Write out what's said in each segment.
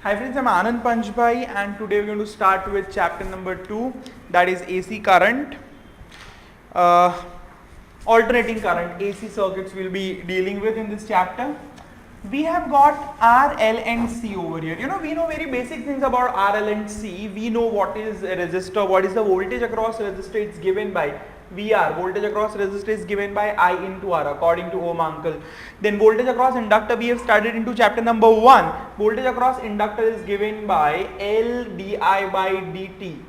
Hi friends, I'm Anand Panchbhai and today we're going to start with chapter number 2, that is AC current. Alternating current, AC circuits we'll be dealing with in this chapter. We have got R, L and C over here. We know very basic things about R, L and C. We know what is a resistor, what is the voltage across resistor, it's given by VR, voltage across resistor is given by I into R according to Ohm uncle. Then voltage across inductor we have studied into chapter number 1. Voltage across inductor is given by L di by dt.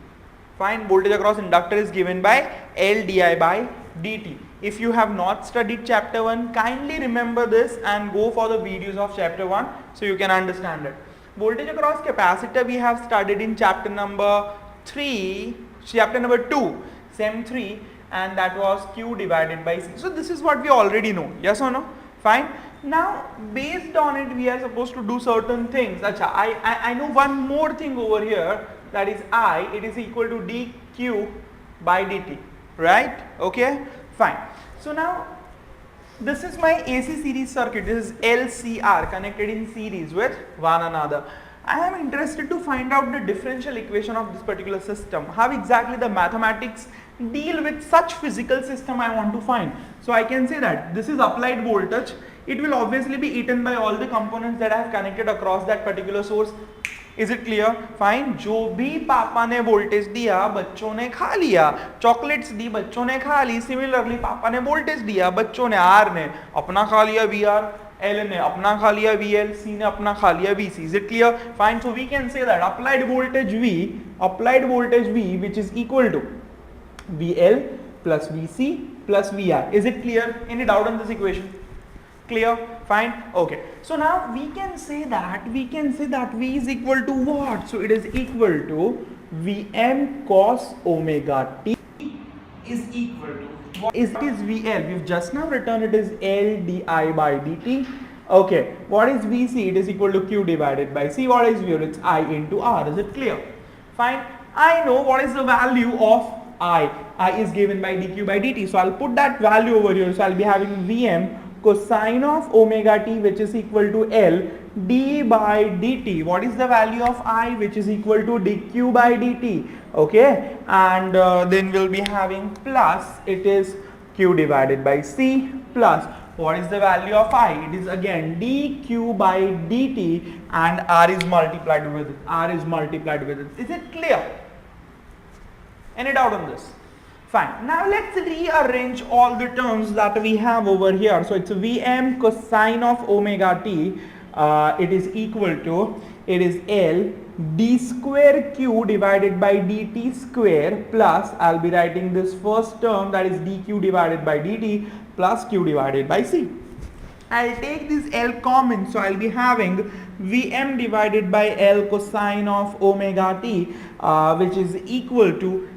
Fine, voltage across inductor is given by L di by dt. If you have not studied chapter 1, kindly remember this and go for the videos of chapter 1 so you can understand it. Voltage across capacitor we have studied in chapter number 2, SEM 3, and that was Q divided by C. So this is what we already know, yes or no? Fine. Now based on it we are supposed to do certain things. Achha, I know one more thing over here, that is I, it is equal to dq by dt, right? Okay, fine. So now this is my AC series circuit, this is LCR connected in series with one another. I am interested to find out the differential equation of this particular system, how exactly the mathematics deal with such physical system I want to find. So I can say that this is applied voltage, it will obviously be eaten by all the components that I have connected across that particular source. Is it clear? Fine. जो भी पापा ने voltage दिया बच्चों ने खा लिया, chocolates दी बच्चों ने खा ली, सिमिलरली पापा ने वोल्टेज दिया बच्चों ने, आर ने अपना खा लिया वीआर, एल ने अपना खा लिया वीएल, सी ने अपना खा लिया VC. Is it clear? Fine. So we can say that applied voltage V which is equal to VL plus VC plus VR. Is it clear? Any doubt on this equation? Clear? Fine. Okay. So now we can say that V is equal to what? So it is equal to Vm cos omega t is equal to what is VL? We've just now written it is L di by dt. Okay. What is Vc? It is equal to Q divided by C. What is VL? It's I into R. Is it clear? Fine. I know what is the value of I. I is given by dq by dt. So I'll put that value over here. So I'll be having Vm cosine of omega t, which is equal to L d by dt. What is the value of I, which is equal to dq by dt? Okay, and then we'll be having plus, it is Q divided by C, plus what is the value of I? It is again dq by dt, and R is multiplied with it. Is it clear? Any doubt on this? Fine. Now let's rearrange all the terms that we have over here. So it's Vm cosine of omega t. It is equal to, it is L d square Q divided by dt square plus, I'll be writing this first term, that is dq divided by dt plus Q divided by C. I'll take this L common, so I'll be having Vm divided by L cosine of omega t, which is equal to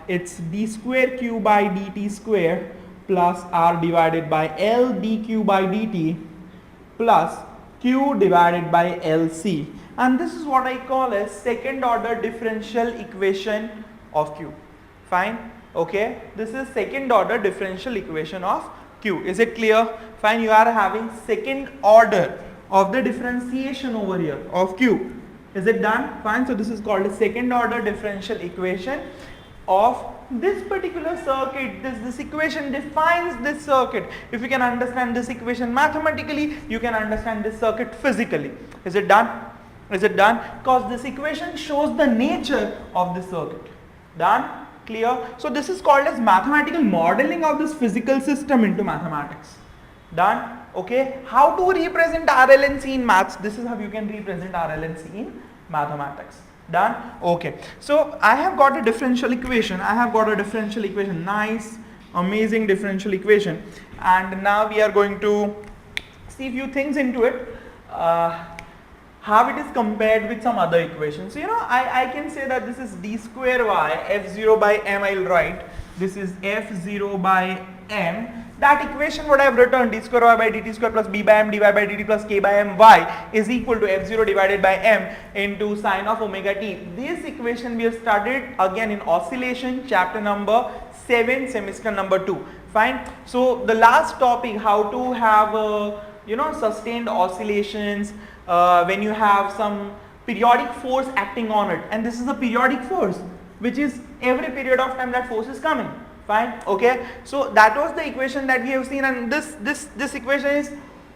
it's d square Q by dt square plus R divided by L dq by dt plus Q divided by LC, and this is what I call as second order differential equation of Q. Fine. Okay, this is second order differential equation of Q. Is it clear? Fine. You are having second order of the differentiation over here of Q. Is it done? Fine. So this is called a second order differential equation of this particular circuit. This equation defines this circuit. If you can understand this equation mathematically, you can understand this circuit physically. Is it done? Is it done? Because this equation shows the nature of the circuit. Done? Clear? So this is called as mathematical modeling of this physical system into mathematics. Done? Okay. How to represent RL and C in maths? This is how you can represent RL and C in mathematics. Done? Okay. So I have got a differential equation. Nice, amazing differential equation. And now we are going to see a few things into it. How it is compared with some other equations. So, I can say that this is d square y, f0 by m I will write. This is f0 by m. That equation what I have written, d square y by dt square plus b by m dy by dt plus k by m y is equal to f0 divided by m into sine of omega t. This equation we have studied again in oscillation, chapter number 7, semester number 2. Fine. So the last topic, how to have sustained oscillations, when you have some periodic force acting on it, and this is a periodic force, which is every period of time that force is coming. Fine, okay. So that was the equation that we have seen, and this equation is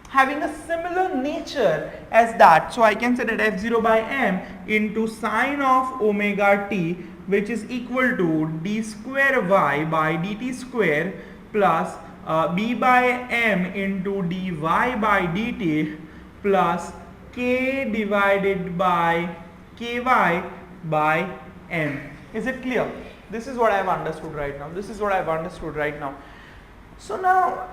having a similar nature as that. So I can say that F0 by m into sine of omega t, which is equal to d square y by dt square plus b by m into dy by dt plus k divided by ky by m. Is it clear? This is what I have understood right now. This is what I have understood right now. So now,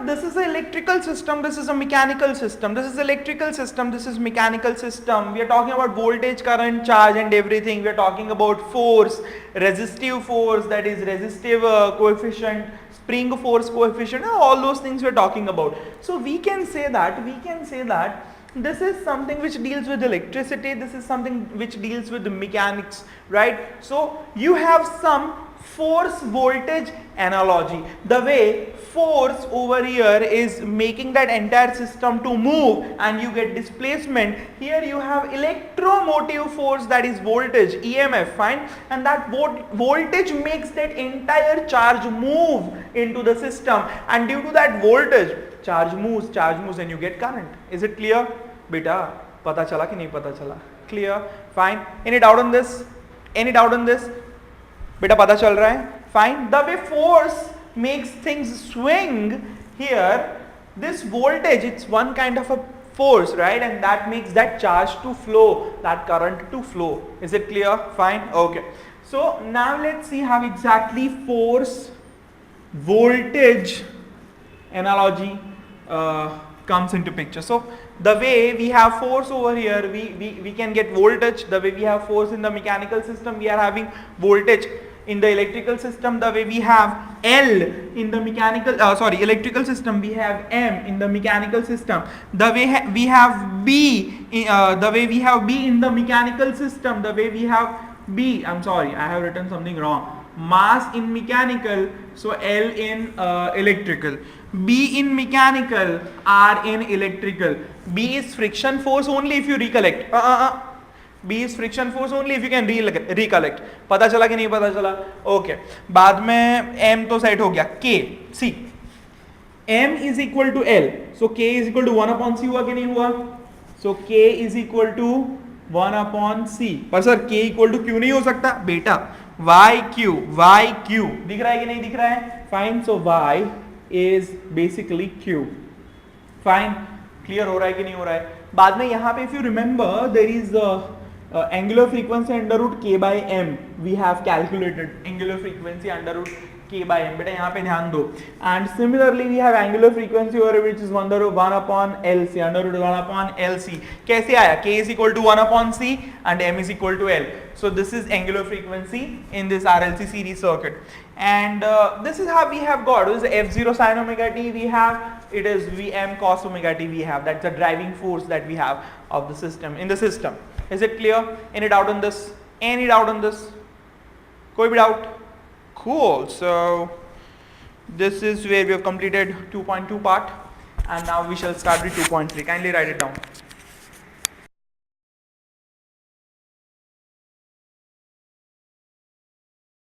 this is an electrical system, this is a mechanical system, this is electrical system, this is mechanical system. We are talking about voltage, current, charge and everything. We are talking about force, resistive force, that is resistive coefficient, spring force coefficient, all those things we are talking about. So we can say that this is something which deals with electricity, this is something which deals with the mechanics, right? So you have some force voltage analogy. The way force over here is making that entire system to move and you get displacement. Here you have electromotive force, that is voltage, EMF, fine, and that voltage makes that entire charge move into the system, and due to that voltage charge moves and you get current. Is it clear? Beta, pata chala ki nahi pata chala? Clear? Fine. Any doubt on this? Any doubt on this? Beta pata chal raha hai? Fine. The way force makes things swing here, this voltage, it's one kind of a force, right? And that makes that charge to flow, that current to flow. Is it clear? Fine. Okay. So now let's see how exactly force voltage analogy comes into picture. So the way we have force over here, we can get voltage. The way we have force in the mechanical system, we are having voltage. In the electrical system, the way we have L in the mechanical, electrical system, we have M in the mechanical system. The way we have B, the way we have B in the mechanical system, the way we have B, I have written something wrong. Mass in mechanical, so L in electrical. B in mechanical, R in electrical. B is friction force only if you recollect. B is friction force only if you can recollect. पता चला कि नहीं पता चला? Okay. बाद में M तो set हो गया. K, see, M is equal to L, so K is equal to 1 upon C हुआ कि नहीं हुआ? So K is equal to 1 upon C. पर sir K equal to Q नहीं हो सकता? बेटा YQ दिख रहा है कि नहीं दिख रहा है? Fine. So Y is basically Q. Fine. Clear हो रहा है कि नहीं हो रहा है? बाद में यहाँ पे if you remember, there is angular frequency under root k by m. We have calculated angular frequency under root k by m. बेटा यहाँ पे ध्यान दो. And similarly we have angular frequency over which is 1 upon LC, under root 1 upon LC. कैसे आया? K is equal to 1 upon C and m is equal to L. So this is angular frequency in this RLC series circuit. And this is how we have got. This is F0 sin omega t we have. It is Vm cos omega t we have. That's the driving force that we have of the system, in the system. Is it clear? Any doubt on this? Any doubt on this? Koi bhi doubt? Cool. So this is where we have completed 2.2 part, and now we shall start with 2.3. Kindly write it down.